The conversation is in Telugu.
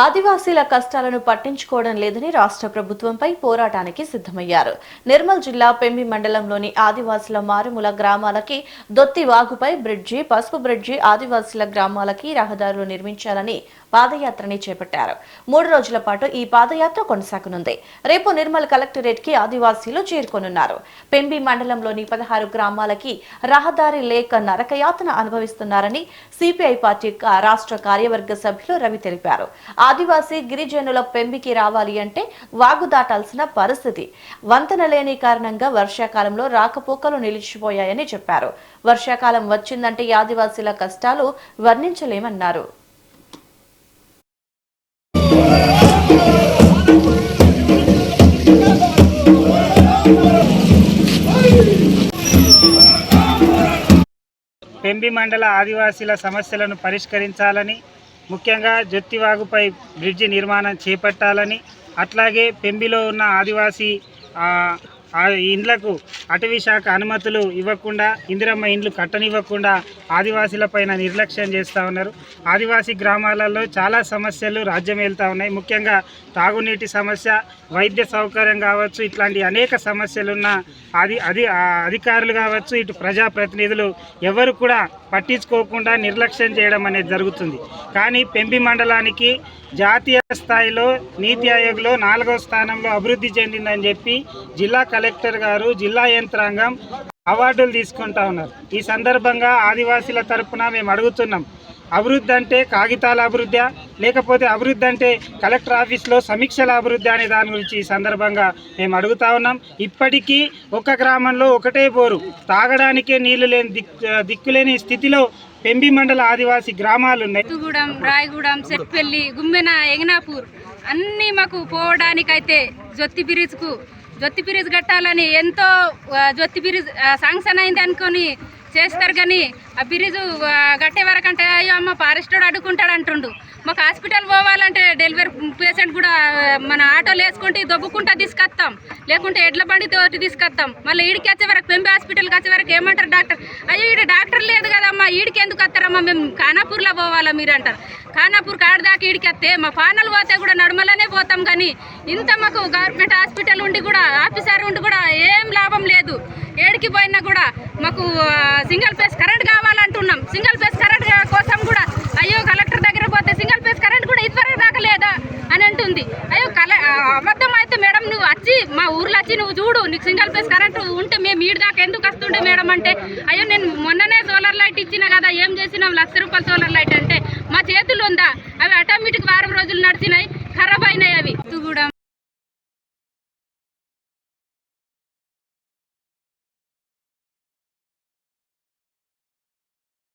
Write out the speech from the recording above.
ఆదివాసీల కష్టాలను పట్టించుకోవడం లేదని రాష్ట్ర ప్రభుత్వంపై పోరాటానికి సిద్ధమయ్యారు. నిర్మల్ జిల్లా పెంబి మండలంలోని ఆదివాసీల మారుమూల గ్రామాలకి దొత్తి వాగుపై బ్రిడ్జి, పసుపు బ్రిడ్జి, ఆదివాసీల గ్రామాలకి రహదారులు నిర్మించాలని పాదయాత్రని చేపట్టారు. 3 రోజుల పాటు ఈ పాదయాత్ర కొనసాగనుంది. రేపు నిర్మల్ కలెక్టరేట్ కి ఆదివాసీలు చేరుకోనున్నారు. పెంబి మండలంలోని 16 గ్రామాలకి రహదారి లేక నరకయాతన అనుభవిస్తున్నారని సిపిఐ పార్టీ రాష్ట్ర కార్యవర్గ సభ్యులు రవి తెలిపారు. ఆదివాసీ గిరిజనుల పెంబికి రావాలి అంటే వాగు దాటాల్సిన పరిస్థితి. వంతెన లేని కారణంగా వర్షాకాలంలో రాకపోకలు నిలిచిపోయాయని చెప్పారు. వర్షాకాలం వచ్చిందంటే ఆదివాసీల కష్టాలు వర్ణించలేమన్నారు. పెంబి మండల ఆదివాసీల సమస్యలను పరిష్కరించాలని, ముఖ్యంగా జొత్తివాగుపై బ్రిడ్జి నిర్మాణం చేపట్టాలని, అట్లాగే పెంబిలో ఉన్న ఆదివాసీ ఇండ్లకు అటవీ శాఖ అనుమతులు ఇవ్వకుండా, ఇందిరమ్మ ఇండ్లు కట్టనివ్వకుండా ఆదివాసీలపైన నిర్లక్ష్యం చేస్తూ ఉన్నారు. ఆదివాసీ గ్రామాలలో చాలా సమస్యలు రాజ్యం వెళ్తూ ఉన్నాయి. ముఖ్యంగా తాగునీటి సమస్య, వైద్య సౌకర్యం కావచ్చు, ఇట్లాంటి అనేక సమస్యలున్న అధికారులు కావచ్చు, ఇటు ప్రజాప్రతినిధులు ఎవరు కూడా పట్టించుకోకుండా నిర్లక్ష్యం చేయడం అనేది జరుగుతుంది. కానీ పెంబి మండలానికి జాతీయ స్థాయిలో నీతి ఆయోగ్లో 4వ స్థానంలో అభివృద్ధి చెందిందని చెప్పి జిల్లా కలెక్టర్ గారు, జిల్లా యంత్రాంగం అవార్డులు తీసుకుంటా ఉన్నారు. ఈ సందర్భంగా ఆదివాసీల తరఫున మేము అడుగుతున్నాం, అభివృద్ధి అంటే కాగితాల అభివృద్ధి, లేకపోతే అభివృద్ధి అంటే కలెక్టర్ ఆఫీస్లో సమీక్షల అభివృద్ధి అనే దాని గురించి ఈ సందర్భంగా మేము అడుగుతా ఉన్నాం. ఇప్పటికీ ఒక గ్రామంలో ఒకటే బోరు, తాగడానికే నీళ్లు లేని దిక్కులేని స్థితిలో పెంబి మండల ఆదివాసీ గ్రామాలు ఉన్నాయి. రాయగూడెం, సెట్పల్లి, గుమ్మెన, ఎంగనాపూర్ అన్నీ మాకు పోవడానికైతే జొత్తి బ్రిడ్జ్ కట్టాలని ఎంతో జొత్తి బ్రిడ్జ్ శాంక్షన్ అయింది అనుకొని చేస్తారు. కానీ ఆ బ్రిడ్జ్ కట్టే వరకంటే అయ్యో అమ్మ ఫారెస్టోడు అడ్డుకుంటాడు అంటుండు. మాకు హాస్పిటల్ పోవాలంటే డెలివరీ పేషెంట్ కూడా మన ఆటోలు వేసుకుంటే దొబ్బుకుంటా తీసుకొస్తాం, లేకుంటే ఎడ్ల బండి తోటి తీసుకొస్తాం. మళ్ళీ ఈడికి వచ్చే వరకు పెంబి హాస్పిటల్కి వచ్చే వరకు ఏమంటారు డాక్టర్, అయ్యో ఈడ డాక్టర్ లేదు కదమ్మా, ఈడికి ఎందుకు వస్తారమ్మా, మేము ఖానాపూర్లో పోవాలా మీరు అంటారు. ఖానాపూర్ కాడదాకా ఈడికి వస్తే మా పానలు పోతే కూడా నడుమలనే పోతాం. కానీ ఇంత మాకు గవర్నమెంట్ హాస్పిటల్ ఉండి కూడా, ఆఫీసర్ ఉండి కూడా ఏం లాభం లేదు. ఏడికి పోయినా కూడా మాకు సింగిల్ ఫేస్ కరెంట్ కావాలంటున్నాం. సింగిల్ ఫేస్ కరెంట్ కోసం కూడా అయ్యో కలెక్టర్ దగ్గర పోతే సింగిల్ ఫేస్ కరెంట్ కూడా ఇదివరకు దాకా లేదా అని అంటుంది. అయ్యో అబద్ధం అయితే మేడం నువ్వు వచ్చి మా ఊర్లో వచ్చి నువ్వు చూడు, నీకు సింగిల్ ఫేస్ కరెంట్ ఉంటే మేము ఈడు దాకా ఎందుకు వస్తుండే మేడం అంటే, అయ్యో నేను మొన్ననే సోలార్ లైట్ ఇచ్చిన కదా, ఏం చేసినావు, 1,00,000 రూపాయల సోలార్ లైట్ అంటే మా చేతులు ఉందా, అవి ఆటోమేటిక్